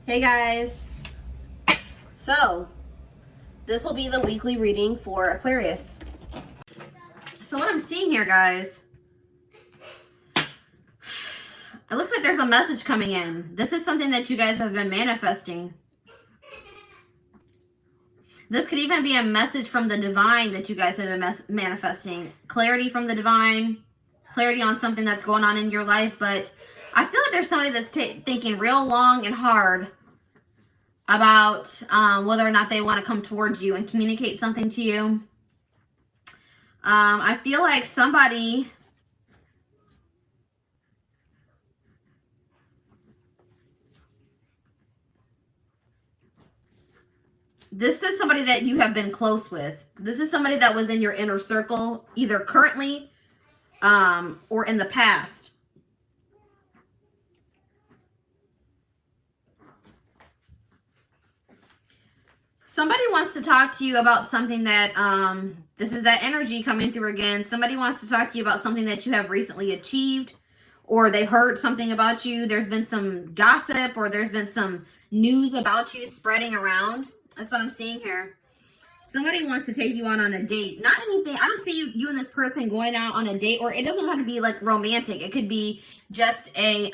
Hey guys, so this will be the weekly reading for Aquarius. So what I'm seeing here, guys, it looks like there's a message coming in. This is something that you guys have been manifesting. This could even be a message from the divine that you guys have been manifesting. Clarity from the divine, clarity on something that's going on in your life. But I feel like there's somebody that's thinking real long and hard about whether or not they want to come towards you and communicate something to you. I feel like somebody this is somebody that you have been close with. This is somebody that was in your inner circle, either currently or in the past. Somebody wants to talk to you about something that, this is that energy coming through again. Somebody wants to talk to you about something that you have recently achieved, or they heard something about you. There's been some gossip, or there's been some news about you spreading around. That's what I'm seeing here. Somebody wants to take you out on a date. Not anything. I don't see you and this person going out on a date, or it doesn't have to be like romantic. It could be just a,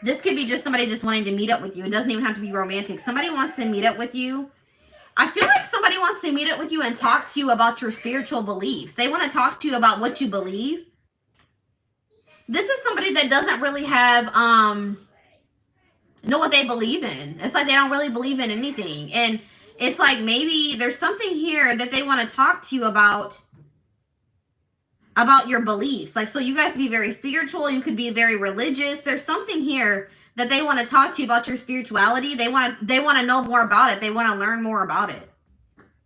this could be just somebody just wanting to meet up with you. It doesn't even have to be romantic. Somebody wants to meet up with you. I feel like somebody wants to meet up with you and talk to you about your spiritual beliefs. They want to talk to you about what you believe. This is somebody that doesn't really have, know what they believe in. It's like they don't really believe in anything. And it's like maybe there's something here that they want to talk to you about your beliefs. Like, so you guys could be very spiritual. You could be very religious. There's something here that they want to talk to you about your spirituality. They want to know more about it. They want to learn more about it.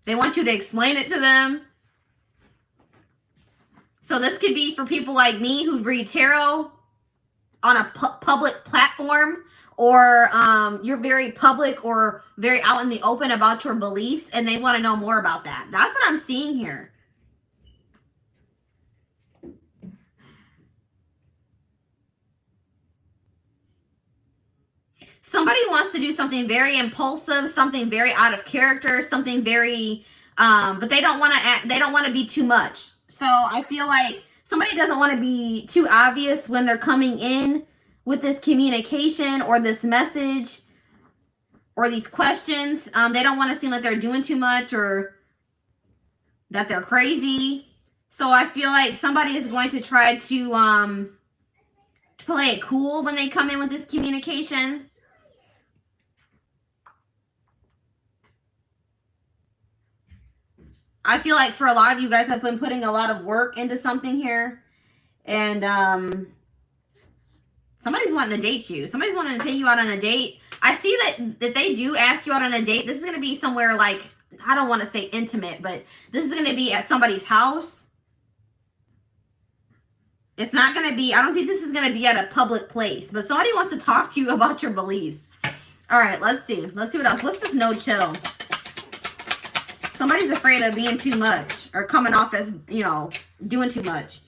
They want you to explain it to them. So this could be for people like me who read tarot on a public platform, or you're very public or very out in the open about your beliefs, and they want to know more about that. That's what I'm seeing here. Somebody wants to do something very impulsive, something very out of character, something very, but they don't want to they don't want to be too much. So I feel like somebody doesn't want to be too obvious when they're coming in with this communication or this message or these questions. They don't want to seem like they're doing too much or that they're crazy. So I feel like somebody is going to try to play it cool when they come in with this communication. I feel like for a lot of you guys have been putting a lot of work into something here. And somebody's wanting to date you. Somebody's wanting to take you out on a date. I see that they do ask you out on a date. This is going to be somewhere like, I don't want to say intimate, but this is going to be at somebody's house. It's not going to be, I don't think this is going to be at a public place. But somebody wants to talk to you about your beliefs. All right, let's see. Let's see what else. What's this no chill? Somebody's afraid of being too much or coming off as, you know, doing too much.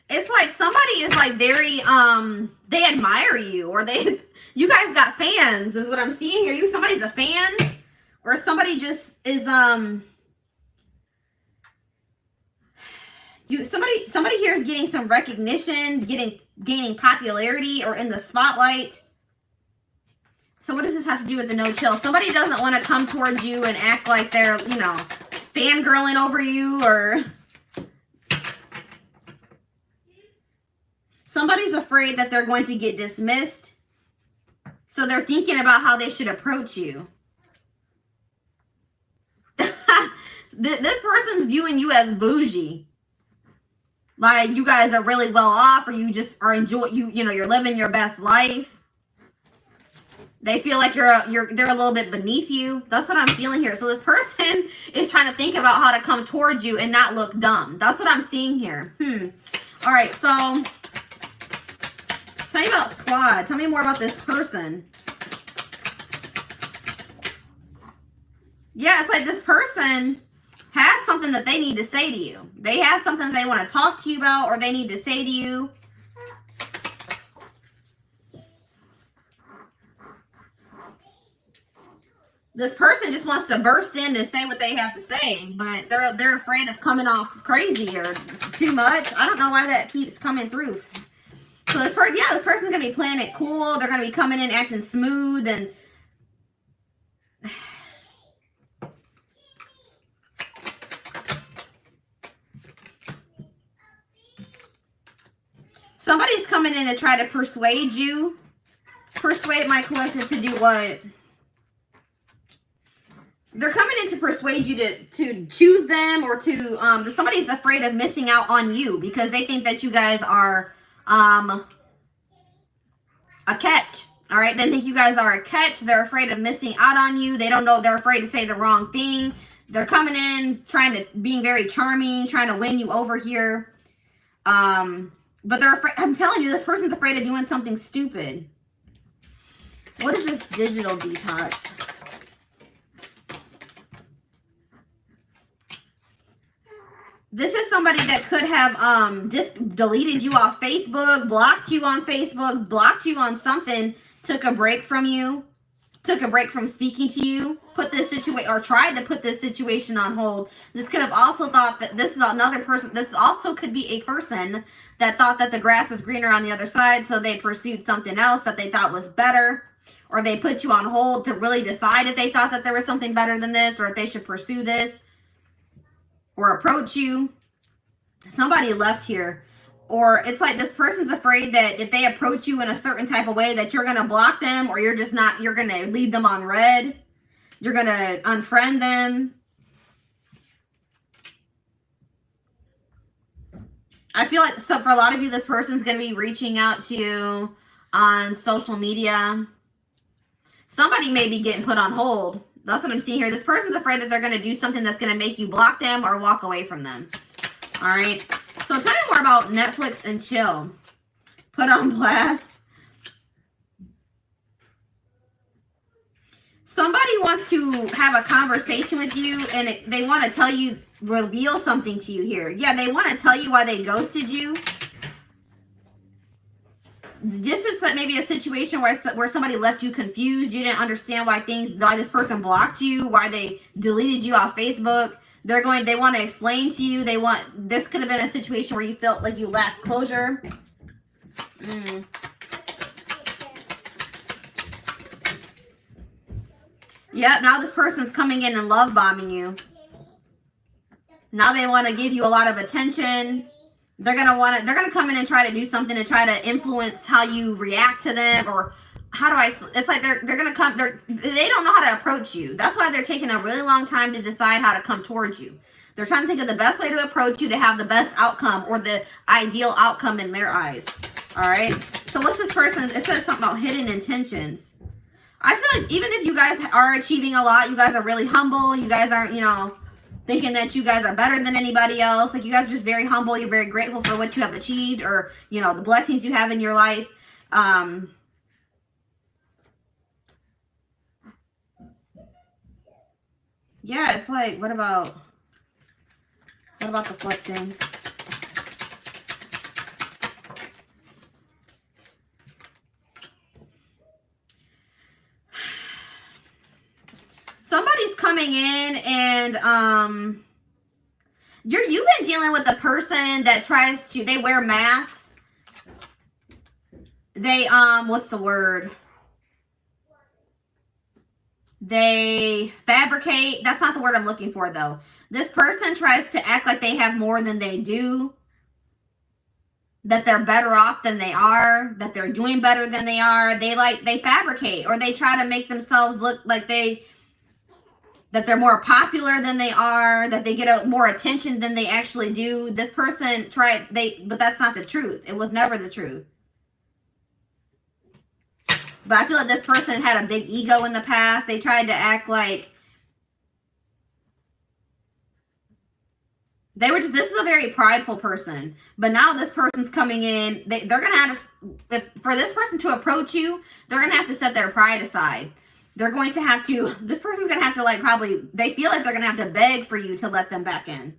It's like somebody is like very, they admire you, or you guys got fans is what I'm seeing here. Somebody's a fan, or somebody just is, somebody here is getting some recognition, gaining popularity, or in the spotlight. So what does this have to do with the no chill? Somebody doesn't want to come towards you and act like they're, you know, fangirling over you, or somebody's afraid that they're going to get dismissed. So they're thinking about how they should approach you. This person's viewing you as bougie. Like you guys are really well off, or you just are you know, you're living your best life. They feel like they're a little bit beneath you. That's what I'm feeling here. So this person is trying to think about how to come towards you and not look dumb. That's what I'm seeing here. All right, so tell me about squad. Tell me more about this person. Yeah, it's like this person has something that they need to say to you. They have something they want to talk to you about, or they need to say to you. This person just wants to burst in to say what they have to say, but they're afraid of coming off crazy or too much. I don't know why that keeps coming through. So this person, yeah, this person's gonna be playing it cool. They're gonna be coming in acting smooth and somebody's coming in to try to persuade you. Persuade my collective to do what? They're coming in to persuade you to choose them, or to somebody's afraid of missing out on you because they think that you guys are a catch. All right, they think you guys are a catch. They're afraid of missing out on you. They don't know. They're afraid to say the wrong thing. They're coming in being very charming, trying to win you over here. But they're afraid. I'm telling you, this person's afraid of doing something stupid. What is this digital detox? This is somebody that could have just deleted you off Facebook, blocked you on Facebook, blocked you on something, took a break from you, took a break from speaking to you, put this situation, or tried to put this situation on hold. This could have also thought that this is another person. This also could be a person that thought that the grass was greener on the other side, so they pursued something else that they thought was better, or they put you on hold to really decide if they thought that there was something better than this, or if they should pursue this or approach you. Somebody left here. Or it's like this person's afraid that if they approach you in a certain type of way that you're going to block them, or you're just not, you're going to leave them on red. You're going to unfriend them. I feel like, so for a lot of you, this person's going to be reaching out to you on social media. Somebody may be getting put on hold. That's what I'm seeing here. This person's afraid that they're going to do something that's going to make you block them or walk away from them. All right. So tell me more about Netflix and chill. Put on blast. Somebody wants to have a conversation with you, and they want to tell you, reveal something to you here. Yeah, they want to tell you why they ghosted you. This is maybe a situation where somebody left you confused. You didn't understand why this person blocked you, why they deleted you off Facebook. They want to explain to you. This could have been a situation where you felt like you lacked closure. Yep, now this person's coming in and love bombing you. Now they want to give you a lot of attention. They're gonna come in and try to do something to try to influence how you react to them, or how do I explain? It's like they don't know how to approach you. That's why they're taking a really long time to decide how to come towards you. They're trying to think of the best way to approach you to have the best outcome, or the ideal outcome in their eyes. All right. So what's this person's? It says something about hidden intentions. I feel like even if you guys are achieving a lot, you guys are really humble. You guys aren't, thinking that you guys are better than anybody else. Like, you guys are just very humble. You're very grateful for what you have achieved, or, the blessings you have in your life. Yeah, it's like, what about the flexing? Somebody's coming in and you've been dealing with a person that they wear masks. They what's the word? They fabricate. That's not the word I'm looking for though. This person tries to act like they have more than they do. That they're better off than they are, that they're doing better than they are. They fabricate, or they try to make themselves look like that they're more popular than they are, that they get more attention than they actually do. This person but that's not the truth. It was never the truth. But I feel like this person had a big ego in the past. They tried to act like this is a very prideful person. But now this person's coming in. They're going to have to, for this person to approach you, they're going to have to set their pride aside. They're going to have to, this person's going to have to like probably, they feel like they're going to have to beg for you to let them back in.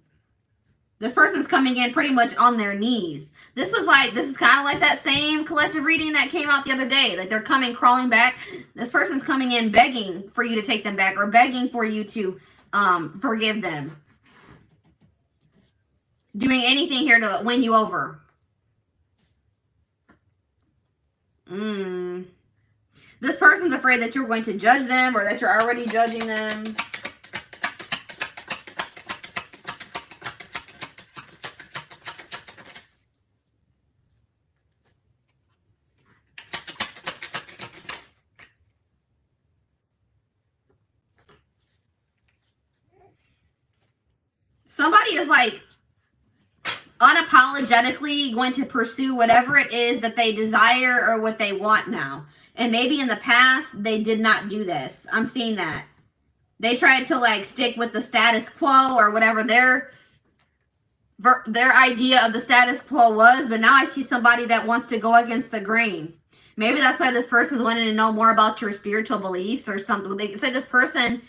This person's coming in pretty much on their knees. This is kind of like that same collective reading that came out the other day. Like they're coming, crawling back. This person's coming in begging for you to take them back or begging for you to forgive them. Doing anything here to win you over. This person's afraid that you're going to judge them or that you're already judging them. Somebody is like unapologetically going to pursue whatever it is that they desire or what they want now. And maybe in the past, they did not do this. I'm seeing that. They tried to like stick with the status quo or whatever their idea of the status quo was. But now I see somebody that wants to go against the grain. Maybe that's why this person's wanting to know more about your spiritual beliefs or something. They say this person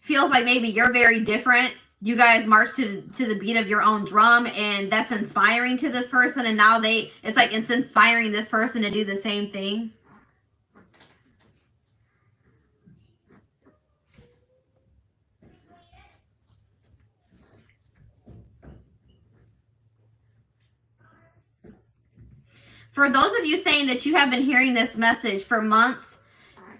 feels like maybe you're very different. You guys march to the beat of your own drum, and that's inspiring to this person. And now it's like it's inspiring this person to do the same thing. For those of you saying that you have been hearing this message for months,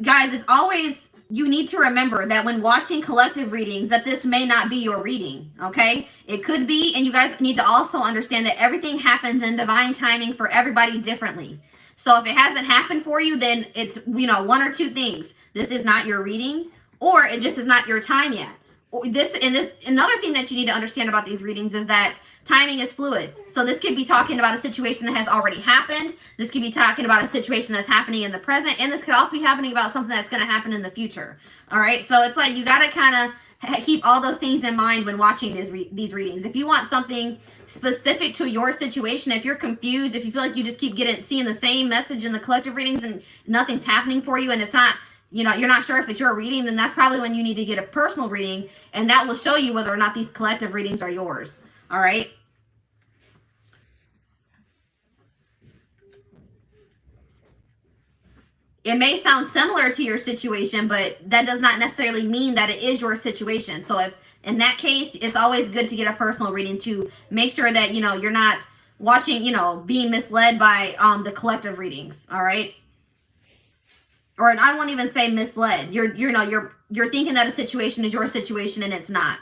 guys, it's always, you need to remember that when watching collective readings that this may not be your reading, okay? It could be, and you guys need to also understand that everything happens in divine timing for everybody differently. So if it hasn't happened for you, then it's, one or two things. This is not your reading, or it just is not your time yet. Another thing that you need to understand about these readings is that timing is fluid. So this could be talking about a situation that has already happened. This could be talking about a situation that's happening in the present. And this could also be happening about something that's going to happen in the future. All right. So it's like you got to kind of keep all those things in mind when watching these readings. If you want something specific to your situation, if you're confused, if you feel like you just keep seeing the same message in the collective readings and nothing's happening for you and it's not, you're not sure if it's your reading, then that's probably when you need to get a personal reading, and that will show you whether or not these collective readings are yours. All right. It may sound similar to your situation, but that does not necessarily mean that it is your situation. So if in that case, it's always good to get a personal reading to make sure that, you're not watching, being misled by the collective readings. All right. Or I won't even say misled. You're thinking that a situation is your situation and it's not.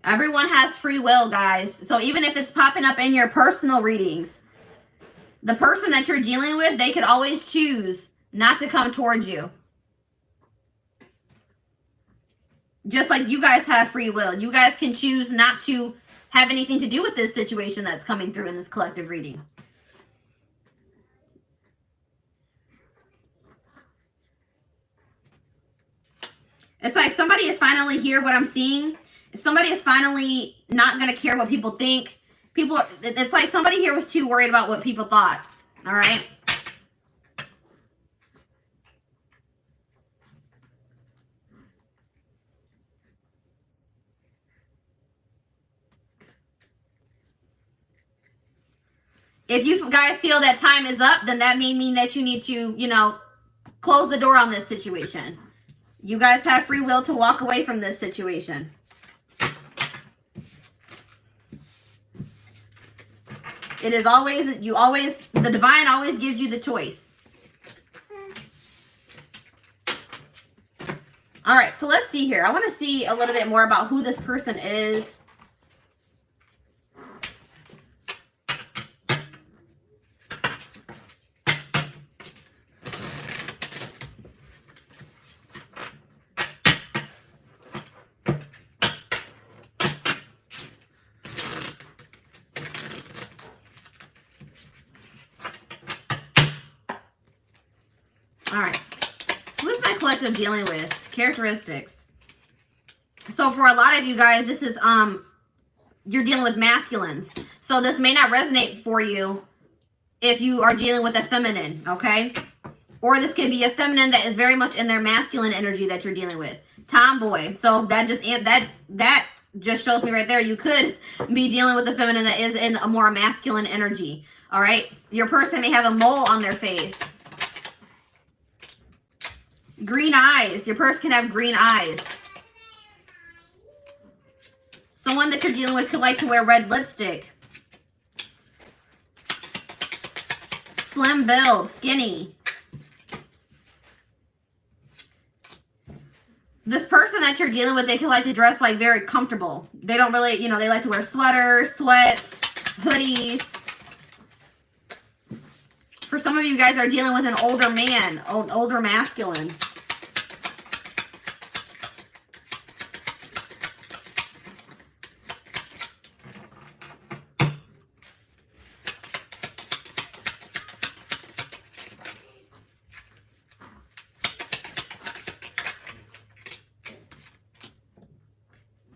Everyone has free will, guys. So even if it's popping up in your personal readings, the person that you're dealing with, they could always choose not to come towards you. Just like you guys have free will. You guys can choose not to have anything to do with this situation that's coming through in this collective reading. It's like somebody is finally here, what I'm seeing. Somebody is finally not going to care what people think. It's like somebody here was too worried about what people thought. All right. If you guys feel that time is up, then that may mean that you need to, close the door on this situation. You guys have free will to walk away from this situation. It is always, the divine always gives you the choice. All right, so let's see here. I want to see a little bit more about who this person is. All right. Who's my collective dealing with? Characteristics. So for a lot of you guys, this is, you're dealing with masculines. So this may not resonate for you if you are dealing with a feminine, okay? Or this could be a feminine that is very much in their masculine energy that you're dealing with. Tomboy. So that just shows me right there, you could be dealing with a feminine that is in a more masculine energy. All right. Your person may have a mole on their face. Green eyes. Your person can have green eyes. Someone that you're dealing with could like to wear red lipstick. Slim build, skinny. This person that you're dealing with, they could like to dress like very comfortable. They don't really, you know, they like to wear sweaters, sweats, hoodies. For some of you guys are dealing with an older man, older masculine.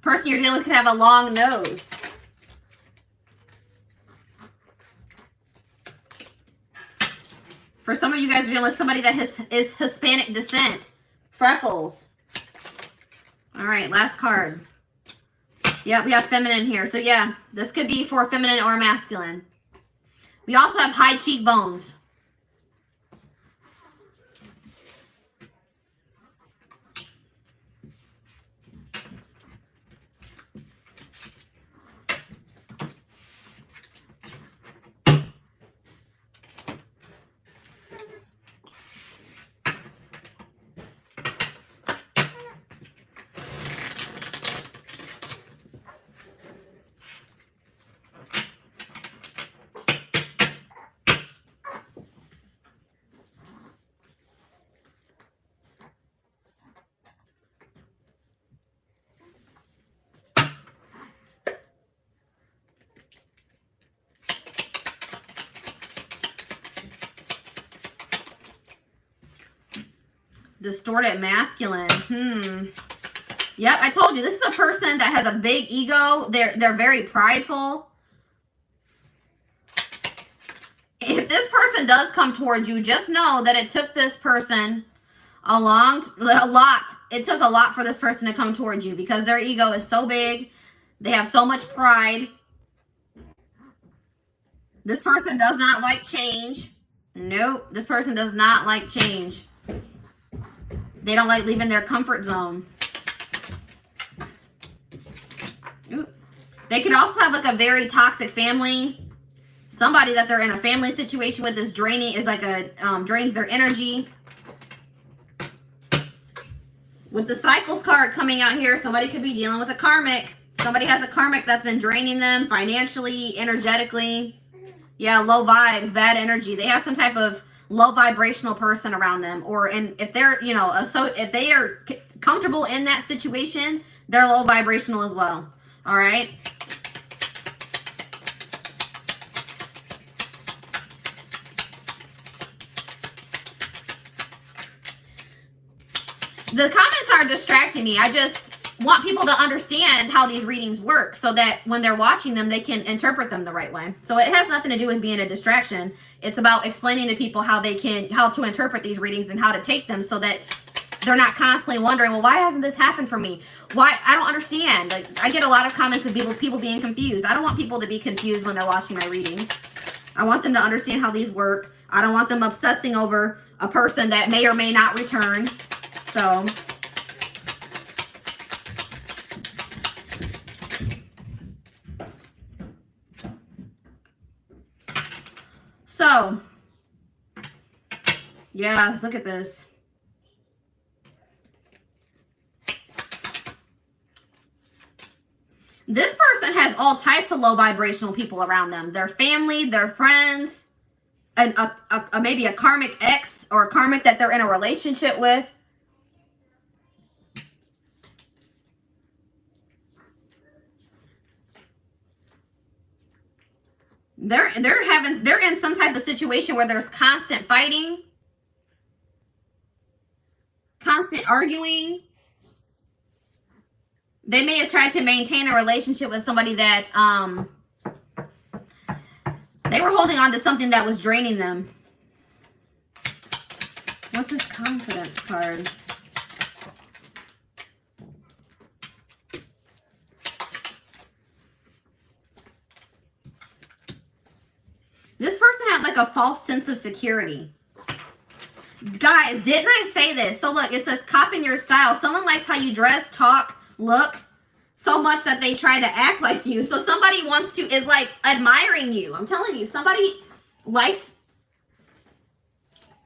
Person you're dealing with could have a long nose. For some of you guys are dealing with somebody that is Hispanic descent. Freckles. All right, last card. Yeah, we have feminine here. So yeah, this could be for feminine or masculine. We also have high cheekbones. Distorted masculine. Yep, I told you. This is a person that has a big ego. They're very prideful. If this person does come towards you, just know that it took this person a lot. It took a lot for this person to come towards you because their ego is so big. They have so much pride. This person does not like change. Nope, this person does not like change. They don't like leaving their comfort zone. Ooh. They could also have like a very toxic family. Somebody that they're in a family situation with is draining, is like a drains their energy. With the cycles card coming out here, somebody could be dealing with a karmic. Somebody has a karmic that's been draining them financially, energetically. Yeah, low vibes, bad energy. They have some type of low vibrational person around them, or if they're, you know, so if they are comfortable in that situation, they're low vibrational as well. All right. The comments are distracting me. I just want people to understand how these readings work so that when they're watching them, they can interpret them the right way. So it has nothing to do with being a distraction. It's about explaining to people how to interpret these readings and how to take them so that they're not constantly wondering, well, why hasn't this happened for me? Why? I don't understand. Like, I get a lot of comments of people being confused. I don't want people to be confused when they're watching my readings. I want them to understand how these work. I don't want them obsessing over a person that may or may not return. So, yeah, look at this. This person has all types of low vibrational people around them. Their family, their friends, and maybe a karmic ex or a karmic that they're in a relationship with. They're in some type of situation where there's constant fighting. constant arguing. They may have tried to maintain a relationship with somebody that they were holding on to something that was draining them. What's this confidence card? This person had like a false sense of security. Guys, didn't I say this? So look, it says copying your style. Someone likes how you dress, talk, look so much that they try to act like you. So somebody is like admiring you. I'm telling you, somebody likes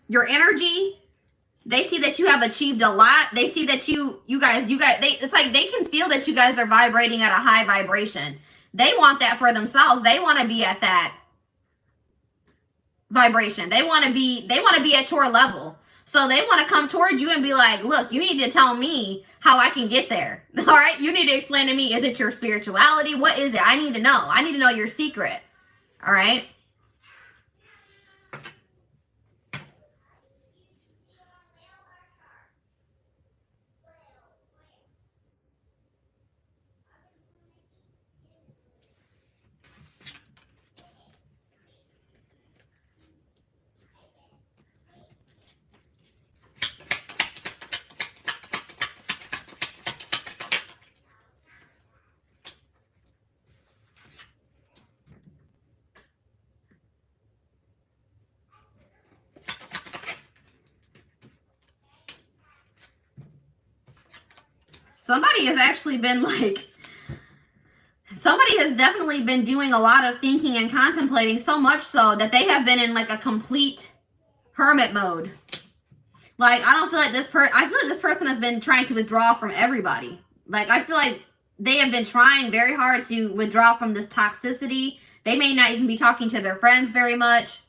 your energy. They see that you have achieved a lot. They see that you guys, it's like they can feel that you guys are vibrating at a high vibration. They want that for themselves. They want to be at that vibration. They want to be at your level. So they want to come towards you and be like, look, you need to tell me how I can get there. All right. You need to explain to me, is it your spirituality? What is it? I need to know. I need to know your secret. All right. Somebody has actually been like, somebody has definitely been doing a lot of thinking and contemplating, so much so that they have been in like a complete hermit mode. Like, I don't feel like I feel like this person has been trying to withdraw from everybody. Like, I feel like they have been trying very hard to withdraw from this toxicity. They may not even be talking to their friends very much.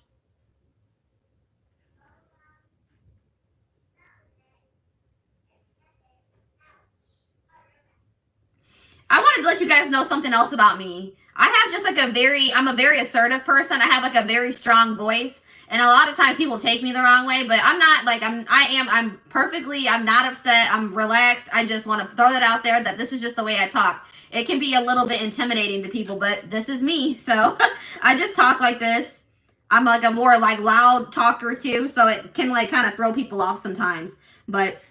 I wanted to let you guys know something else about me. I have just like I'm a very assertive person. I have like a very strong voice. And a lot of times people take me the wrong way, but I'm not like, I'm not upset. I'm relaxed. I just want to throw that out there that this is just the way I talk. It can be a little bit intimidating to people, but this is me. So I just talk like this. I'm like a more like loud talker too. So it can like kind of throw people off sometimes, but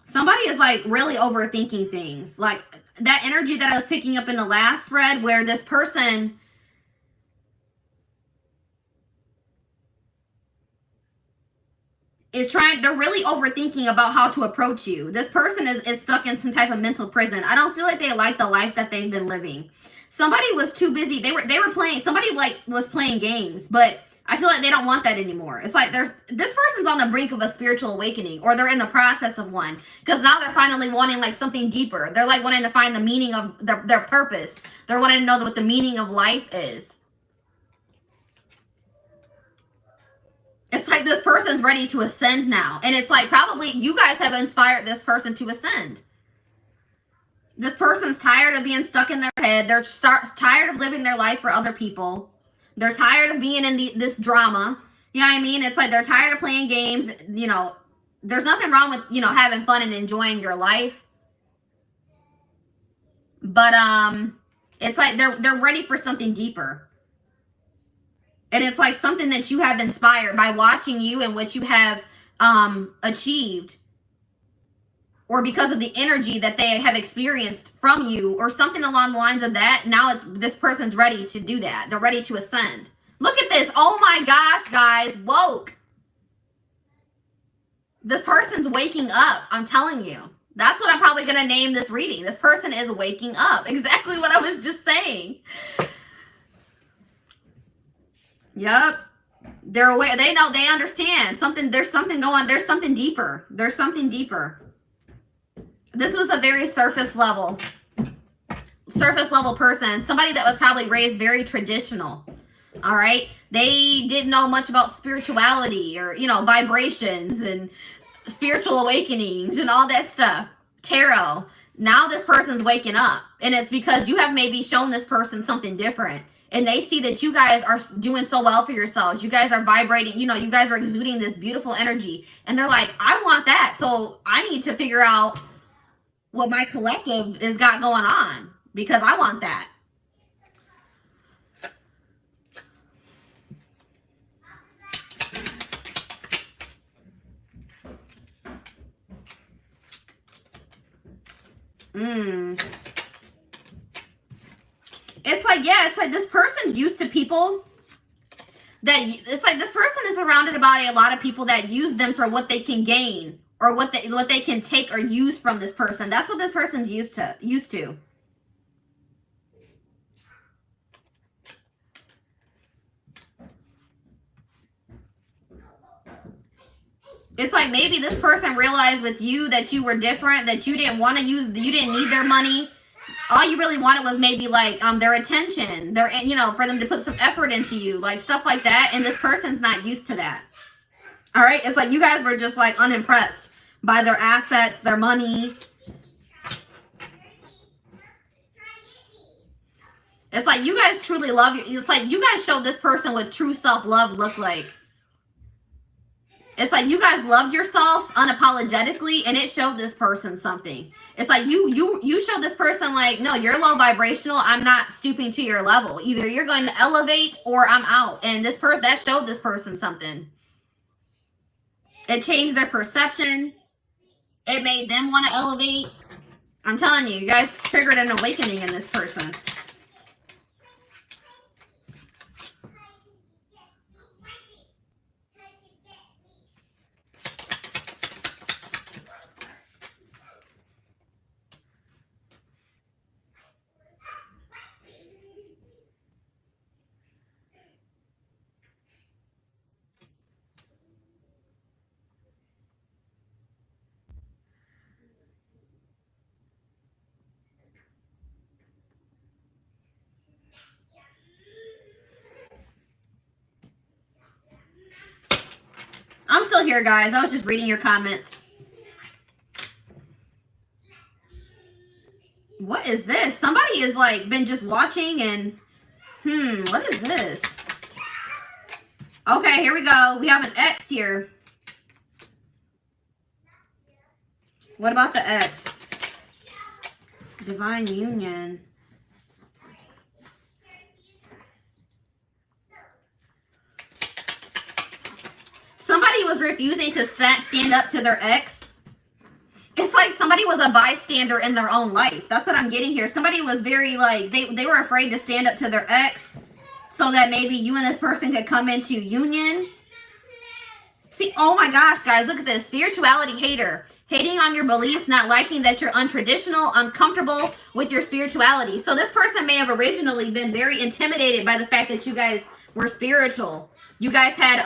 somebody is like really overthinking things. Like that energy that I was picking up in the last thread where this person is they're really overthinking about how to approach you. This person is stuck in some type of mental prison. I don't feel like they like the life that they've been living. Somebody was too busy. They were playing, somebody like was playing games, but I feel like they don't want that anymore. It's like this person's on the brink of a spiritual awakening, or they're in the process of one, because now they're finally wanting like something deeper. They're like wanting to find the meaning of their purpose. They're wanting to know what the meaning of life is. It's like this person's ready to ascend now. And it's like probably you guys have inspired this person to ascend. This person's tired of being stuck in their head. They're tired of living their life for other people. They're tired of being in this drama. You know what I mean? It's like they're tired of playing games. You know, there's nothing wrong with, you know, having fun and enjoying your life. But it's like they're ready for something deeper. And it's like something that you have inspired by watching you and what you have achieved, or because of the energy that they have experienced from you, or something along the lines of that. Now this person's ready to do that. They're ready to ascend. Look at this. Oh my gosh, guys. Woke. This person's waking up. I'm telling you. That's what I'm probably going to name this reading. This person is waking up. Exactly what I was just saying. Yep. They're aware. They know. They understand. There's something going. There's something deeper. There's something deeper. This was a very surface level person. Somebody that was probably raised very traditional. All right. They didn't know much about spirituality or, you know, vibrations and spiritual awakenings and all that stuff. Tarot. Now this person's waking up. And it's because you have maybe shown this person something different. and they see that you guys are doing so well for yourselves. You guys are vibrating, you know, you guys are exuding this beautiful energy. And they're like, I want that. So I need to figure out what my collective has got going on because I want that. It's like, yeah, it's like this person's used to people that, it's like this person is surrounded by a lot of people that use them for what they can gain or what they can take or use from this person. That's what this person's used to. It's like maybe this person realized with you that you were different, that you didn't want to use, you didn't need their money. All you really wanted was maybe like their attention, their, you know, for them to put some effort into you, like stuff like that. And this person's not used to that. All right. It's like you guys were just like unimpressed by their assets, their money. It's like you guys truly love you. It's like you guys showed this person what true self-love looked like. It's like you guys loved yourselves unapologetically, and it showed this person something. It's like you showed this person like, no, you're low vibrational. I'm not stooping to your level. Either you're going to elevate or I'm out. And this person, that showed this person something. It changed their perception. It made them want to elevate. I'm telling you, you guys triggered an awakening in this person. I'm still here, guys. I was just reading your comments. What is this? Somebody is like been just watching and what is this? Okay, here we go. We have an X here. What about the X? Divine union. Somebody was refusing to stand up to their ex. It's like somebody was a bystander in their own life. That's what I'm getting here. Somebody was very like, they were afraid to stand up to their ex so that maybe you and this person could come into union. See, oh my gosh, guys, look at this. Spirituality hater. Hating on your beliefs, not liking that you're untraditional, uncomfortable with your spirituality. So this person may have originally been very intimidated by the fact that you guys were spiritual. You guys had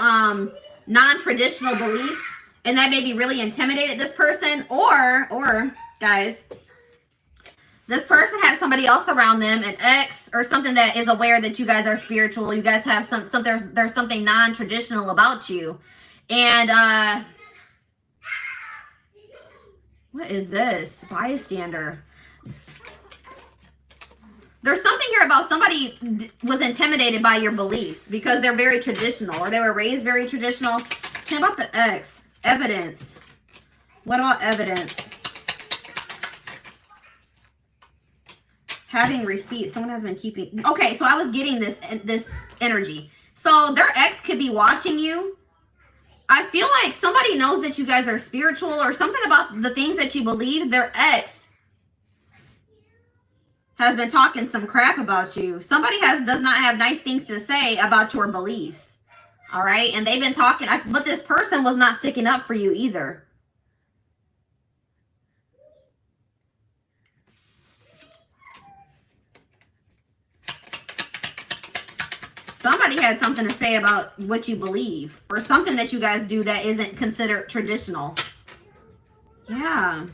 non-traditional beliefs, and that maybe really intimidated this person. Or guys, this person had somebody else around them, an ex or something that is aware that you guys are spiritual. You guys have there's something non-traditional about you. And what is this? Bystander. There's something here about somebody was intimidated by your beliefs because they're very traditional or they were raised very traditional. What about the X? Evidence. What about evidence? Having receipts. Someone has been keeping. Okay, so I was getting this energy. So their ex could be watching you. I feel like somebody knows that you guys are spiritual or something about the things that you believe. Their ex has been talking some crap about you. Somebody does not have nice things to say about your beliefs. All right. And they've been talking, but this person was not sticking up for you either. Somebody had something to say about what you believe or something that you guys do that isn't considered traditional. Yeah.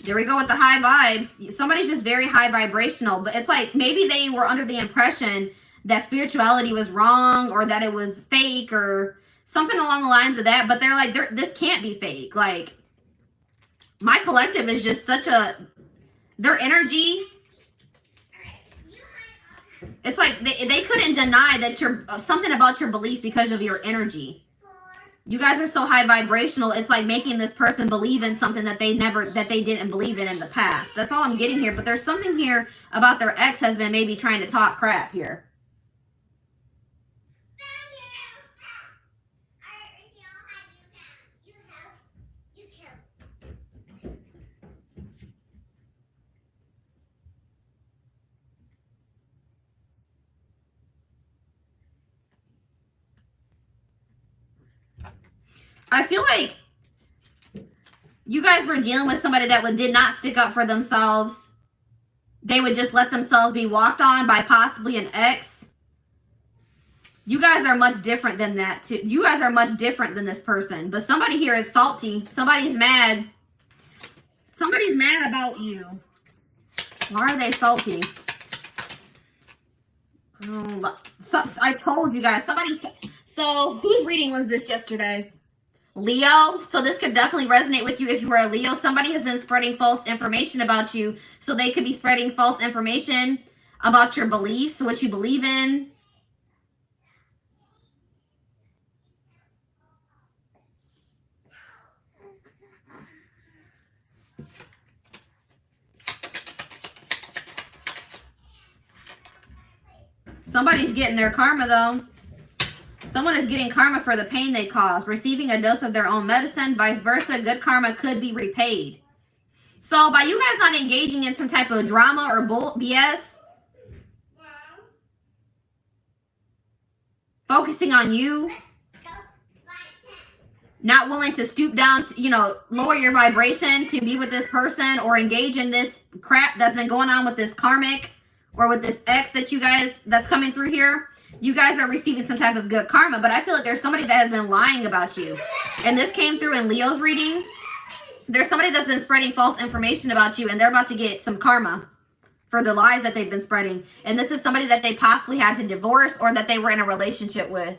There we go with the high vibes. Somebody's just very high vibrational, but it's like maybe they were under the impression that spirituality was wrong or that it was fake or something along the lines of that. But they're like, this can't be fake. Like, my collective is just such a, their energy It's like they couldn't deny that you're something about your beliefs because of your energy. You guys are so high vibrational. It's like making this person believe in something that they didn't believe in the past. That's all I'm getting here. But there's something here about their ex-husband maybe trying to talk crap here. I feel like you guys were dealing with somebody that did not stick up for themselves. They would just let themselves be walked on by possibly an ex. You guys are much different than that too. You guys are much different than this person. But somebody here is salty. Somebody's mad. Somebody's mad about you. Why are they salty? I told you guys. So whose reading was this yesterday? Leo. So this could definitely resonate with you if you were a Leo. Somebody has been spreading false information about you. So they could be spreading false information about your beliefs, what you believe in. Somebody's getting their karma though. Someone is getting karma for the pain they caused, receiving a dose of their own medicine, vice versa. Good karma could be repaid. So by you guys not engaging in some type of drama or BS, focusing on you, not willing to stoop down, to, lower your vibration to be with this person or engage in this crap that's been going on with this karmic or with this ex that's coming through here. You guys are receiving some type of good karma, but I feel like there's somebody that has been lying about you. And this came through in Leo's reading. There's somebody that's been spreading false information about you, and they're about to get some karma for the lies that they've been spreading. And this is somebody that they possibly had to divorce or that they were in a relationship with.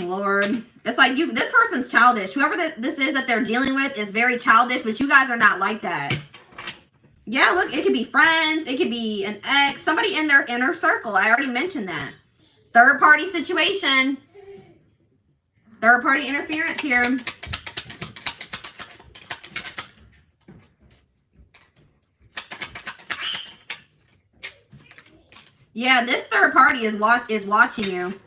Lord. It's like this person's childish. Whoever this is that they're dealing with is very childish, but you guys are not like that. Yeah, look, it could be friends. It could be an ex. Somebody in their inner circle. I already mentioned that. Third party situation. Third party interference here. Yeah, this third party is watching you.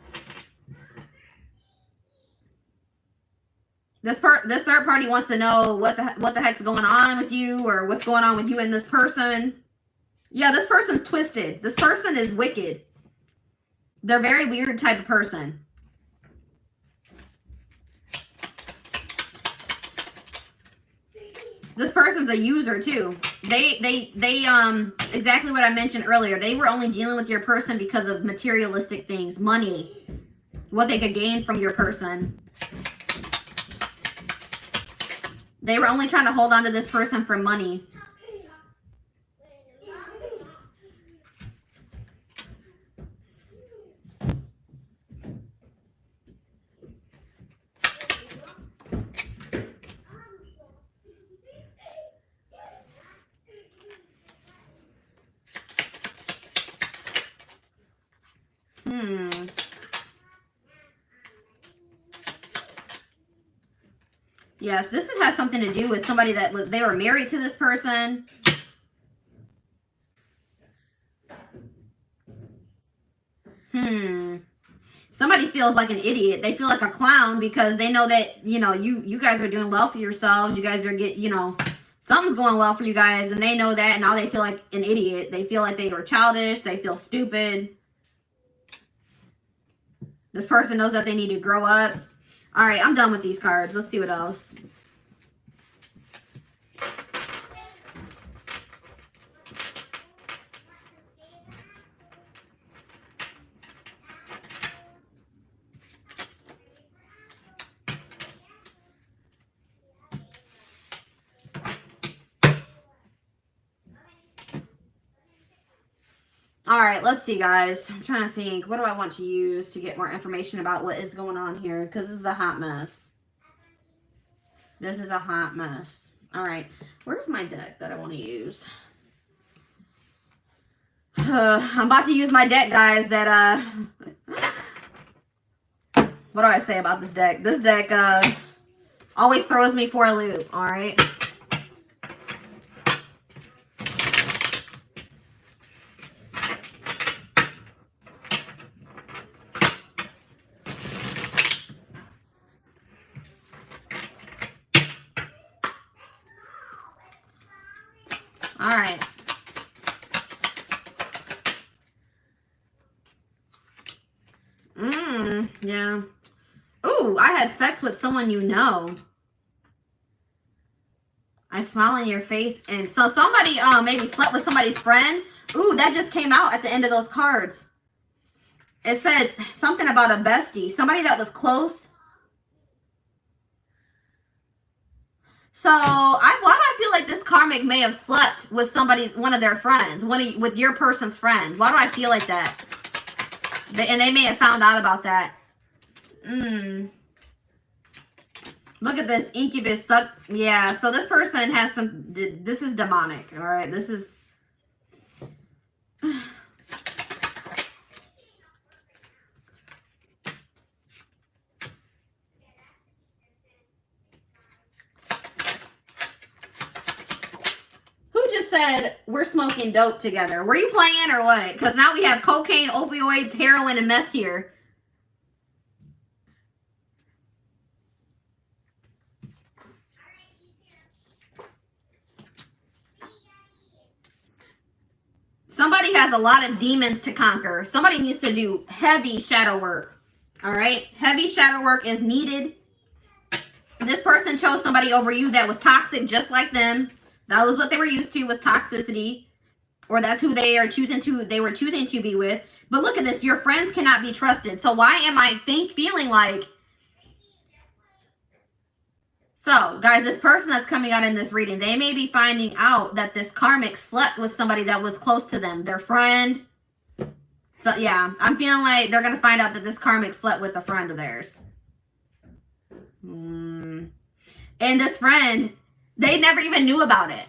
This third party wants to know what the heck's going on with you or what's going on with you and this person. Yeah, this person's twisted. This person is wicked. They're a very weird type of person. This person's a user too. They exactly what I mentioned earlier. They were only dealing with your person because of materialistic things, money, what they could gain from your person. They were only trying to hold on to this person for money. Yes, this has something to do with somebody that they were married to this person. Somebody feels like an idiot. They feel like a clown because they know that, you guys are doing well for yourselves. You guys are something's going well for you guys, and they know that, and now they feel like an idiot. They feel like they were childish. They feel stupid. This person knows that they need to grow up. All right, I'm done with these cards. Let's see what else. All right, let's see, guys. I'm trying to think. What do I want to use to get more information about what is going on here? Because this is a hot mess. This is a hot mess. All right. Where's my deck that I want to use? I'm about to use my deck, guys, that, what do I say about this deck? This deck, always throws me for a loop, all right? All right. Yeah. Ooh, I had sex with someone you know. I smile in your face. And so somebody maybe slept with somebody's friend. Ooh, that just came out at the end of those cards. It said something about a bestie. Somebody that was close. So why do I feel like this karmic may have slept with somebody, one of their friends, with your person's friend? Why do I feel like that? And they may have found out about that. Look at this incubus suck. Yeah, so this person has some. This is demonic. All right, this is. Said we're smoking dope together. Were you playing or what? Because now we have cocaine, opioids, heroin, and meth here. Somebody has a lot of demons to conquer. Somebody needs to do heavy shadow work. All right? Heavy shadow work is needed. This person chose somebody over you that was toxic just like them. That was what they were used to, was toxicity. Or that's who they were choosing to be with. But look at this. Your friends cannot be trusted. So why am I feeling like... So, guys, this person that's coming out in this reading, they may be finding out that this karmic slept with somebody that was close to them. Their friend. So, yeah. I'm feeling like they're going to find out that this karmic slept with a friend of theirs. And this friend... They never even knew about it.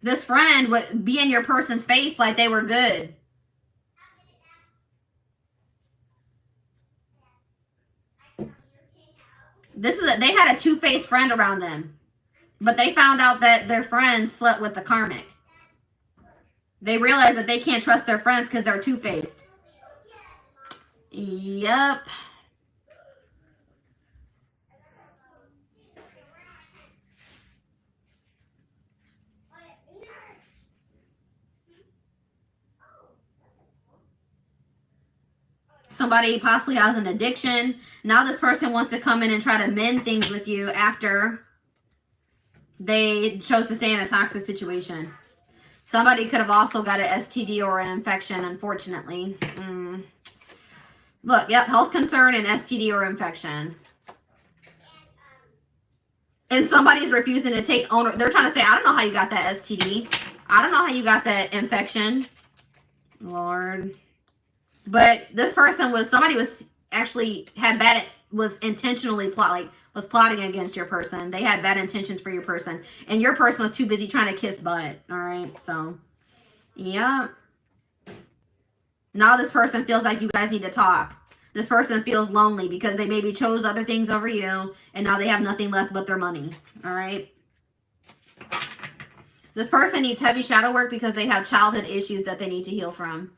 This friend would be in your person's face like they were good. They had a two-faced friend around them. But they found out that their friend slept with the karmic. They realized that they can't trust their friends because they're two-faced. Yep. Somebody possibly has an addiction. Now this person wants to come in and try to mend things with you after they chose to stay in a toxic situation. Somebody could have also got an STD or an infection, unfortunately. Look, yep, health concern and STD or infection. And somebody's refusing to take ownership. They're trying to say, I don't know how you got that STD. I don't know how you got that infection. Lord. But this person was intentionally was plotting against your person. They had bad intentions for your person. And your person was too busy trying to kiss butt. All right. So, yeah. Now this person feels like you guys need to talk. This person feels lonely because they maybe chose other things over you. And now they have nothing left but their money. All right. This person needs heavy shadow work because they have childhood issues that they need to heal from.